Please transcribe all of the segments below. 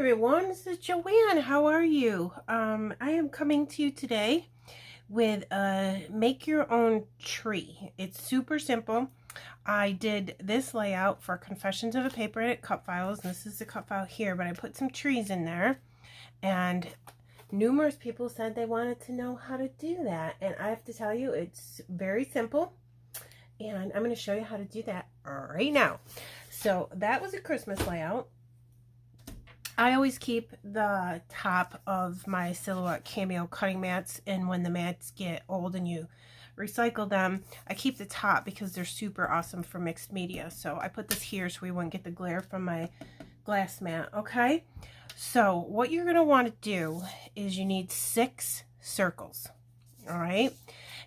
everyone, this is Joanne. How are you? I am coming to you today with a make your own tree. It's super simple. I did this layout for Confessions of a Paper Edit cut files. This is the cut file here, but I put some trees in there, and numerous people said they wanted to know how to do that, and I have to tell you it's very simple, and I'm going to show you how to do that right now. So that was a Christmas layout. I always keep the top of my Silhouette Cameo cutting mats, and when the mats get old and you recycle them, I keep the top because they're super awesome for mixed media. So I put this here so we wouldn't get the glare from my glass mat, okay? So what you're going to want to do is you need 6 circles, all right?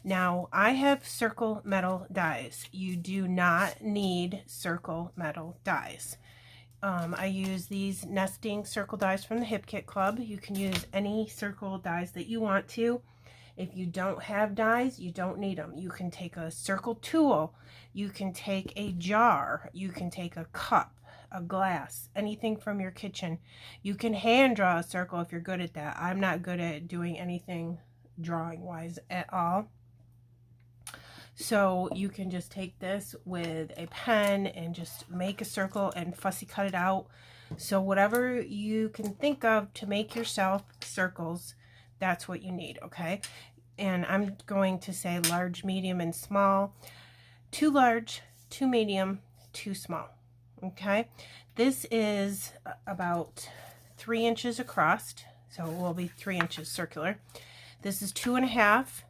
Now, I have circle metal dies. You do not need circle metal dies. I use these nesting circle dies from the Hip Kit Club. You can use any circle dies that you want to. If you don't have dies, you don't need them. You can take a circle tool. You can take a jar. You can take a cup, a glass, anything from your kitchen. You can hand draw a circle if you're good at that. I'm not good at doing anything drawing-wise at all. So you can just take this with a pen and just make a circle and fussy cut it out. So whatever you can think of to make yourself circles, that's what you need, okay? And I'm going to say large, medium, and small. 2 large, 2 medium, 2 small, okay? This is about 3 inches across, so it will be 3 inches circular. This is 2.5,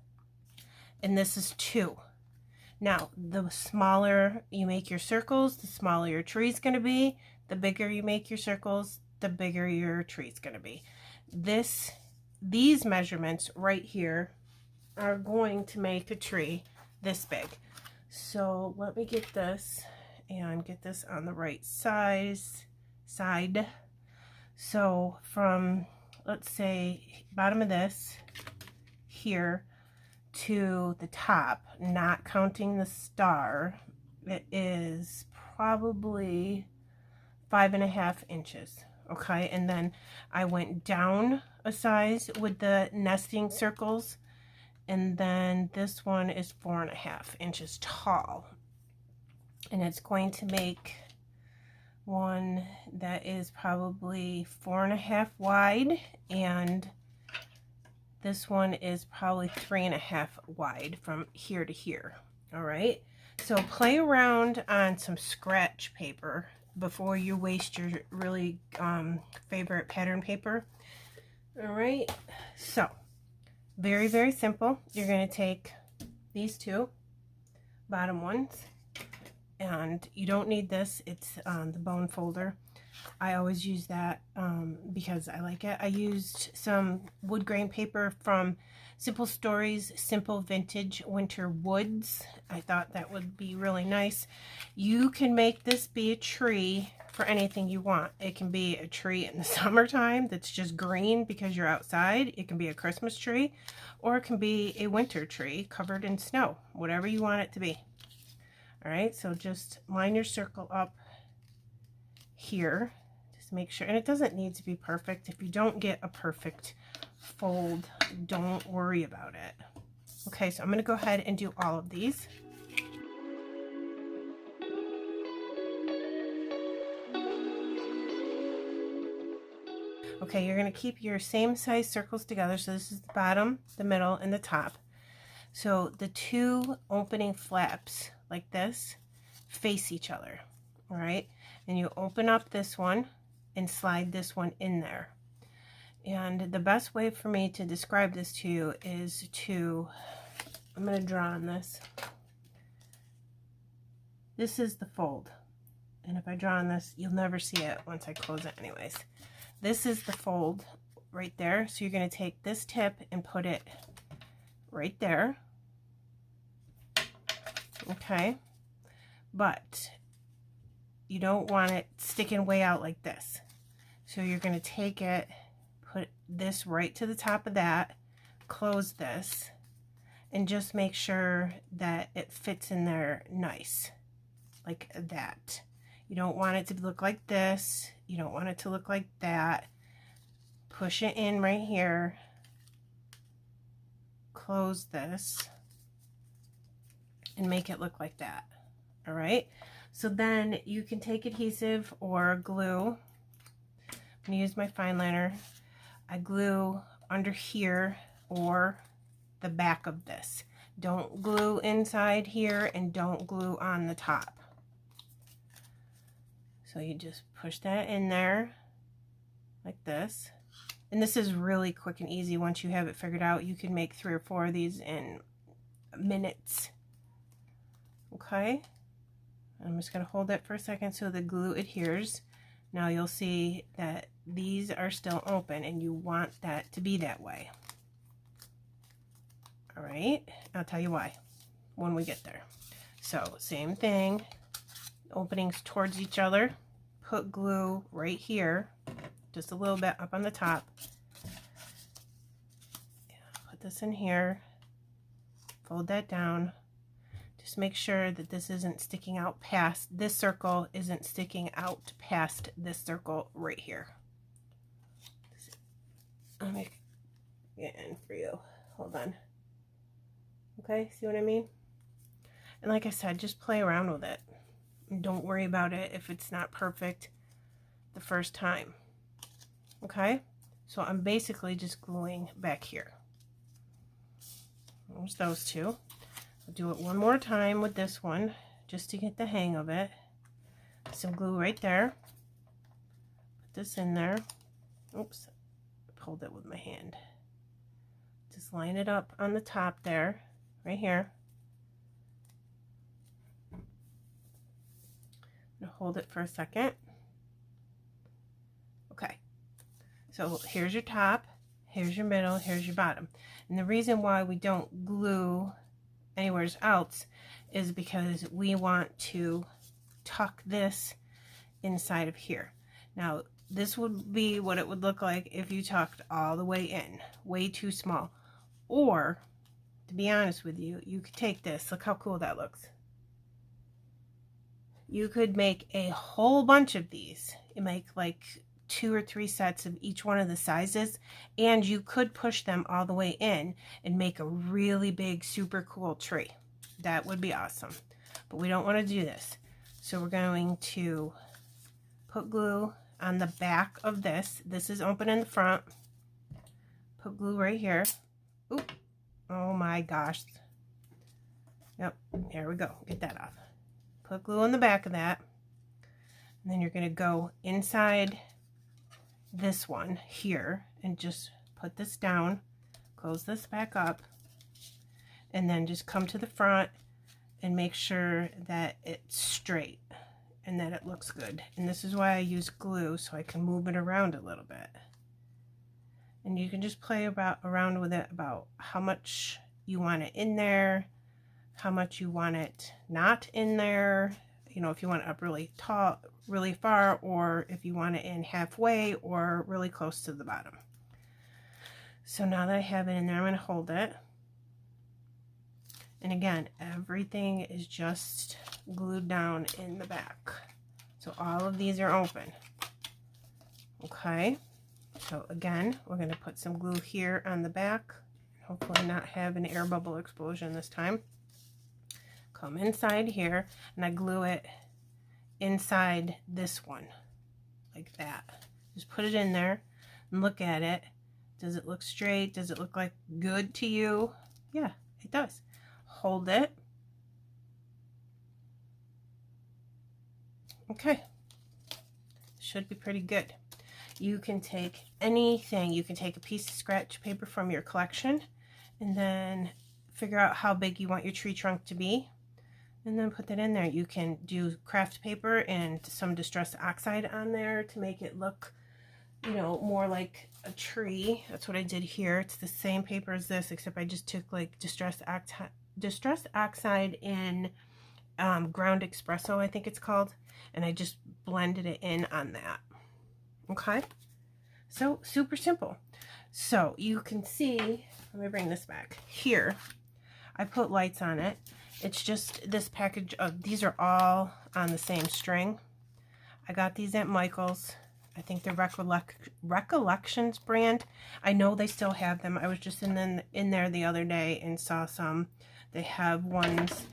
and this is 2. Now, the smaller you make your circles, the smaller your tree is going to be. The bigger you make your circles, the bigger your tree is going to be. These measurements right here are going to make a tree this big. So let me get this and get this on the right side. So from, let's say, bottom of this here to the top, not counting the star, it is probably 5.5 inches, okay? And then I went down a size with the nesting circles, and then this one is 4.5 inches tall, and it's going to make one that is probably 4.5 wide, and this one is probably 3.5 wide from here to here. All right, so play around on some scratch paper before you waste your really favorite pattern paper. All right, so very, very simple. You're going to take these 2 bottom ones, and you don't need this. It's the bone folder. I always use that because I like it. I used some wood grain paper from Simple Stories Simple Vintage Winter Woods. I thought that would be really nice. You can make this be a tree for anything you want. It can be a tree in the summertime that's just green because you're outside. It can be a Christmas tree, or it can be a winter tree covered in snow, whatever you want it to be. All right, so just line your circle up here. Just make sure, and it doesn't need to be perfect. If you don't get a perfect fold, don't worry about it. Okay, so I'm going to go ahead and do all of these. Okay, you're going to keep your same size circles together. So this is the bottom, the middle, and the top. So the 2 opening flaps like this face each other. All right, and you open up this one and slide this one in there. And the best way for me to describe this to you is I'm going to draw on this. This is the fold. And if I draw on this, you'll never see it once I close it anyways. This is the fold right there. So you're going to take this tip and put it right there. Okay. But you don't want it sticking way out like this. So you're going to take it, put this right to the top of that, close this, and just make sure that it fits in there nice, like that. You don't want it to look like this. You don't want it to look like that. push it in right here, close this, and make it look like that. All right, so then you can take adhesive or glue. I'm gonna use my fine liner. I glue under here or the back of this. Don't glue inside here and don't glue on the top. So you just push that in there like this. And this is really quick and easy. Once you have it figured out, you can make 3 or 4 of these in minutes. Okay, I'm just going to hold it for a second so the glue adheres. Now you'll see that these are still open and you want that to be that way. All right, I'll tell you why when we get there. So same thing, openings towards each other, put glue right here, just a little bit up on the top. Put this in here, fold that down. Just make sure that this isn't sticking out past, this circle isn't sticking out past this circle right here. Let me get in for you. Hold on. Okay, see what I mean? And like I said, just play around with it. Don't worry about it if it's not perfect the first time. Okay, so I'm basically just gluing back here. There's those two. I'll do it one more time with this one just to get the hang of it. Some glue right there. Put this in there. Oops, pulled it with my hand. Just line it up on the top there, right here. I'm gonna hold it for a second. Okay, so here's your top, here's your middle, here's your bottom. And the reason why we don't glue anywhere else is because we want to tuck this inside of here. Now, this would be what it would look like if you tucked all the way in, way too small. Or, to be honest with you, you could take this, look how cool that looks. You could make a whole bunch of these. You make like 2 or 3 sets of each one of the sizes, and you could push them all the way in and make a really big, super cool tree. That would be awesome. But we don't want to do this. So we're going to put glue on the back of this. This is open in the front. Put glue right here. Oop. Oh my gosh. Yep, there we go. Get that off. Put glue on the back of that. And then you're going to go inside this one here and just put this down, close this back up, and then just come to the front and make sure that it's straight and that it looks good. And this is why I use glue, so I can move it around a little bit. And you can just play around with it about how much you want it in there, how much you want it not in there. You know, if you want it up really tall, really far, or if you want it in halfway or really close to the bottom. So now that I have it in there, I'm going to hold it. And again, everything is just glued down in the back. So all of these are open. Okay. So again, we're going to put some glue here on the back. Hopefully not have an air bubble explosion this time. Come inside here, and I glue it inside this one, like that. Just put it in there and look at it. Does it look straight? Does it look like good to you? Yeah, it does. Hold it. Okay. Should be pretty good. You can take anything. You can take a piece of scratch paper from your collection and then figure out how big you want your tree trunk to be. And then put that in there. You can do craft paper and some distress oxide on there to make it look, you know, more like a tree. That's what I did here. It's the same paper as this, except I just took like distress oxide in ground espresso, I think it's called, and I just blended it in on that. Okay, so super simple. So you can see, let me bring this back here. I put lights on it. It's just this package of, these are all on the same string. I got these at Michael's. I think they're Recollections brand. I know they still have them. I was just in there the other day and saw some. They have ones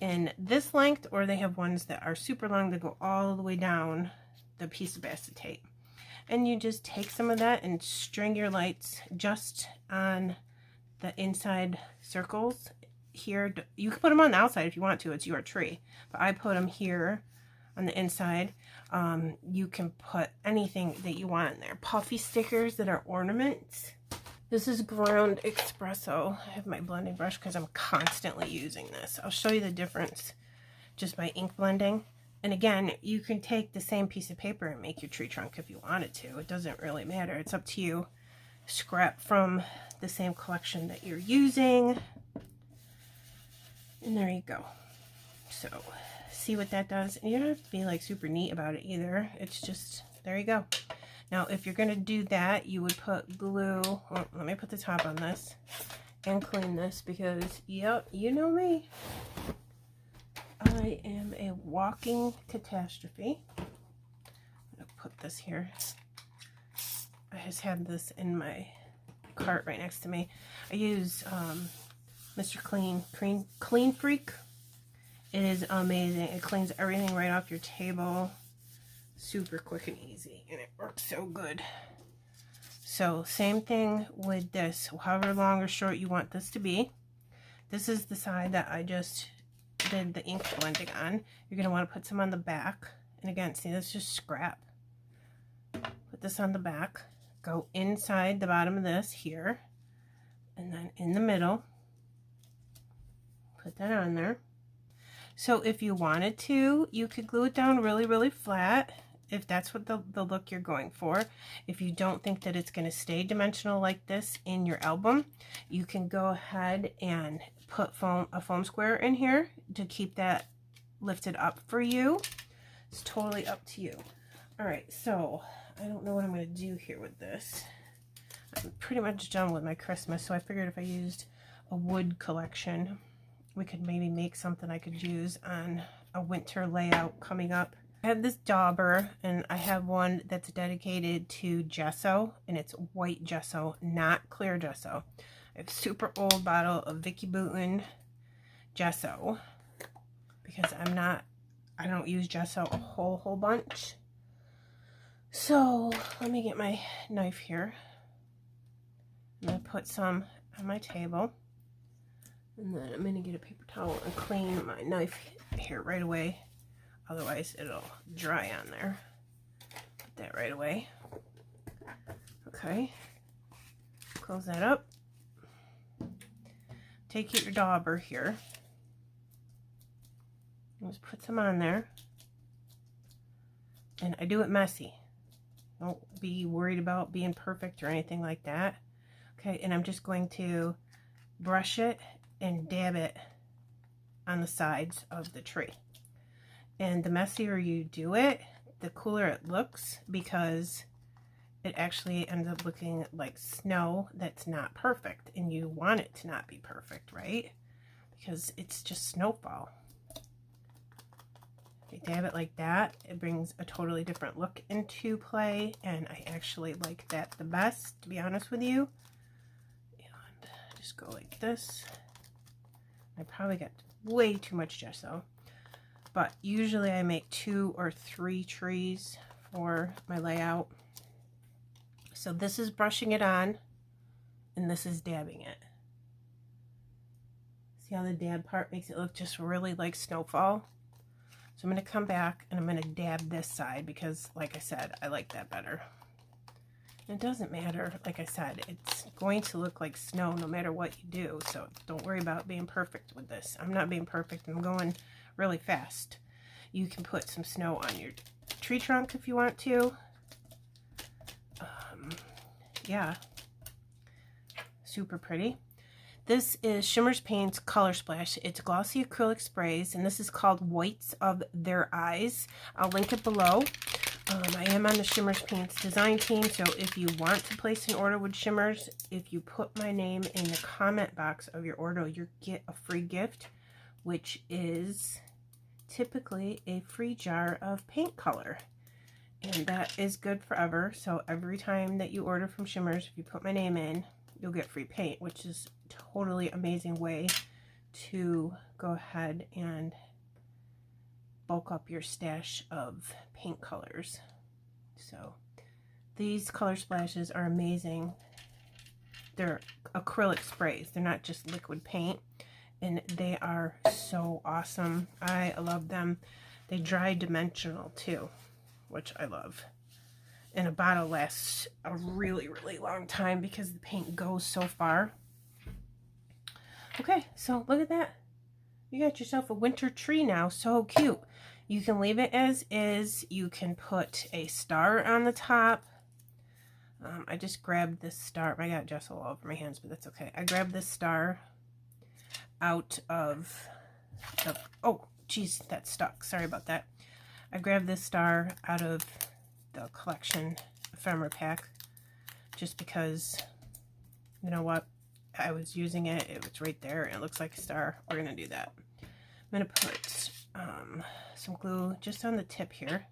in this length, or they have ones that are super long that go all the way down the piece of acetate. And you just take some of that and string your lights just on the inside circles here. You can put them on the outside if you want to. It's your tree. But I put them here on the inside. You can put anything that you want in there. Puffy stickers that are ornaments. This is ground espresso. I have my blending brush because I'm constantly using this. I'll show you the difference just by ink blending. And again, you can take the same piece of paper and make your tree trunk if you wanted to. It doesn't really matter. It's up to you. Scrap from the same collection that you're using. And there you go. So, see what that does. And you don't have to be like super neat about it either. It's just, there you go. Now, if you're going to do that, you would put glue. Well, let me put the top on this and clean this because, yep, you know me. I am a walking catastrophe. I'm going to put this here. I just had this in my cart right next to me. I use Mr. Clean Freak. It is amazing. It cleans everything right off your table. Super quick and easy. And it works so good. So same thing with this. However long or short you want this to be. This is the side that I just did the ink blending on. You're going to want to put some on the back. And again, see, this is just scrap. Put this on the back. Go inside the bottom of this here. And then in the middle. Put that on there. So if you wanted to, you could glue it down really, really flat. If that's what the look you're going for. If you don't think that it's going to stay dimensional like this in your album, you can go ahead and put a foam square in here to keep that lifted up for you. It's totally up to you. All right, so I don't know what I'm going to do here with this. I'm pretty much done with my Christmas, so I figured if I used a wood collection, we could maybe make something I could use on a winter layout coming up. I have this dauber, and I have one that's dedicated to gesso, and it's white gesso, not clear gesso. I have a super old bottle of Vicky Boutin gesso because I don't use gesso a whole bunch. So let me get my knife here. I'm going to put some on my table, and then I'm going to get a paper towel and clean my knife here right away. Otherwise, it'll dry on there. Put that right away. Okay. Close that up. Take your dauber here. Just put some on there. And I do it messy. Don't be worried about being perfect or anything like that. Okay, and I'm just going to brush it and dab it on the sides of the tree. And the messier you do it, the cooler it looks, because it actually ends up looking like snow that's not perfect. And you want it to not be perfect, right? Because it's just snowfall. If you dab it like that, it brings a totally different look into play. And I actually like that the best, to be honest with you. And just go like this. I probably got way too much gesso. But usually I make 2 or 3 trees for my layout. So this is brushing it on, and this is dabbing it. See how the dab part makes it look just really like snowfall? So I'm going to come back and I'm going to dab this side because, like I said, I like that better. It doesn't matter, like I said, it's going to look like snow no matter what you do. So don't worry about being perfect with this. I'm not being perfect. I'm going really fast. You can put some snow on your tree trunk if you want to. Yeah, super pretty. This is Shimmer's Paints Color Splash. It's glossy acrylic sprays, and this is called Whites of Their Eyes. I'll link it below. I am on the Shimmer's Paints design team, so if you want to place an order with Shimmers, if you put my name in the comment box of your order, you get a free gift, which is typically a free jar of paint color. And that is good forever. So every time that you order from Shimmers, if you put my name in, you'll get free paint, which is a totally amazing way to go ahead and bulk up your stash of paint colors. So these color splashes are amazing. They're acrylic sprays. They're not just liquid paint, and they are so awesome. I love them. They dry dimensional too, which I love. And a bottle lasts a really, really long time because the paint goes so far. Okay, so look at that. You got yourself a winter tree now. So cute. You can leave it as is. You can put a star on the top. I just grabbed this star. I got gesso all over my hands, but that's okay. I grabbed this star out of the... Oh, geez, that stuck. Sorry about that. I grabbed this star out of the collection ephemera pack just because, you know what, I was using it. It was right there. It looks like a star. We're going to do that. I'm going to put some glue just on the tip here.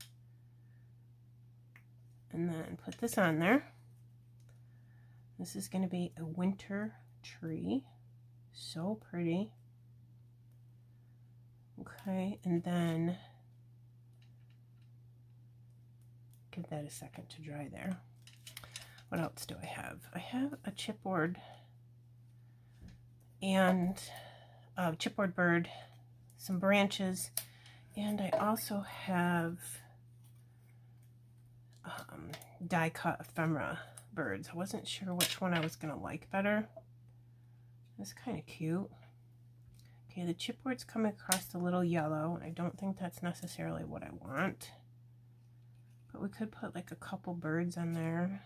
And then put this on there. This is going to be a winter tree. So pretty. Okay, and then give that a second to dry there. What else do I have? I have a chipboard and a chipboard bird, some branches, and I also have die cut ephemera birds. I wasn't sure which one I was going to like better. That's kind of cute. Okay, the chipboard's coming across the little yellow. I don't think that's necessarily what I want. But we could put like a couple birds on there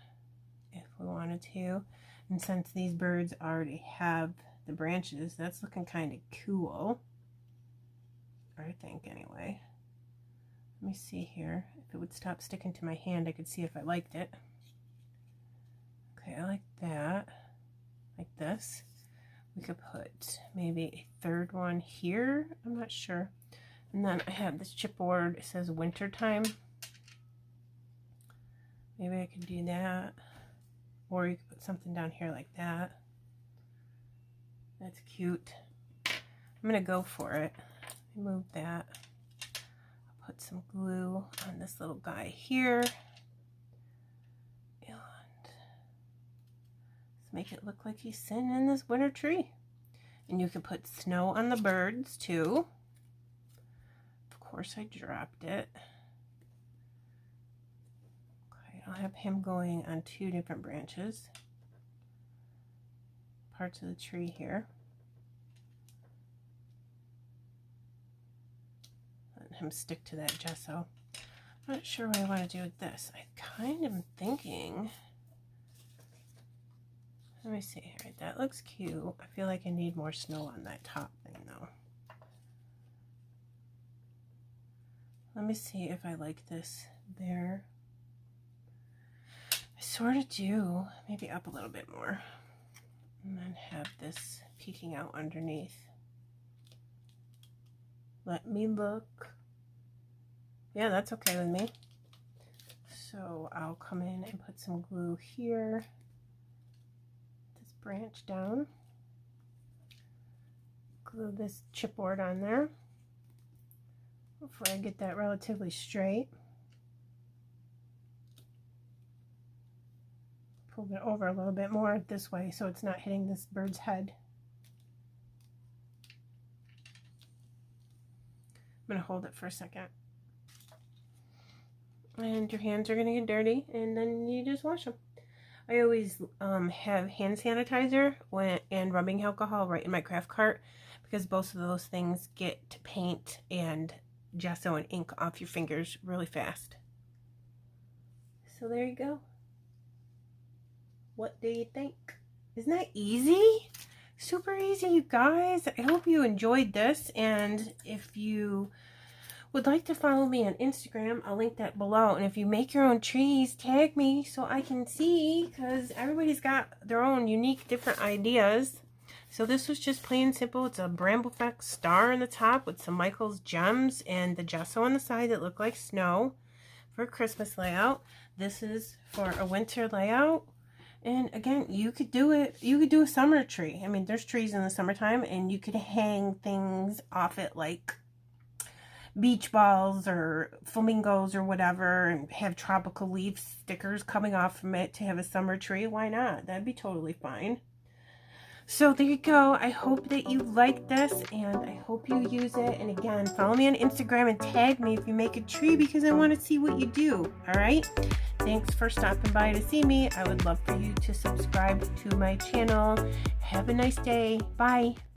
if we wanted to. And since these birds already have the branches, that's looking kind of cool. I think anyway. Let me see here. If it would stop sticking to my hand, I could see if I liked it. Okay, I like that. Like this. We could put maybe a third one here. I'm not sure. And then I have this chipboard. It says wintertime. Maybe I could do that. Or you could put something down here like that. That's cute. I'm going to go for it. Move that. I'll put some glue on this little guy here. And let's make it look like he's sitting in this winter tree. And you can put snow on the birds too. Of course I dropped it. Okay, I'll have him going on 2 different branches. Parts of the tree here. Let him stick to that gesso. I'm not sure what I want to do with this. I kind of am thinking... Let me see here. That looks cute. I feel like I need more snow on that top thing though. Let me see if I like this there. I sort of do. Maybe up a little bit more. And then have this peeking out underneath. Let me look. Yeah, that's okay with me. So I'll come in and put some glue here. This branch down. Glue this chipboard on there. Hopefully I get that relatively straight. Pull it over a little bit more this way so it's not hitting this bird's head. I'm going to hold it for a second. And your hands are going to get dirty and then you just wash them. I always have hand sanitizer and rubbing alcohol right in my craft cart because both of those things get paint and gesso and ink off your fingers really fast. So there you go. What do you think? Isn't that easy? Super easy, you guys. I hope you enjoyed this, and if you would like to follow me on Instagram, I'll link that below. And if you make your own trees, tag me so I can see, because everybody's got their own unique different ideas. So this was just plain simple. It's a Bramble Fox star on the top with some Michael's gems and the gesso on the side that look like snow for a Christmas layout. This is for a winter layout. And again, you could do it. You could do a summer tree. I mean, there's trees in the summertime, and you could hang things off it like beach balls or flamingos or whatever, and have tropical leaf stickers coming off from it to have a summer tree. Why not? That'd be totally fine. So there you go. I hope that you like this, and I hope you use it. And again, follow me on Instagram and tag me if you make a tree, because I want to see what you do. All right? Thanks for stopping by to see me. I would love for you to subscribe to my channel. Have a nice day. Bye.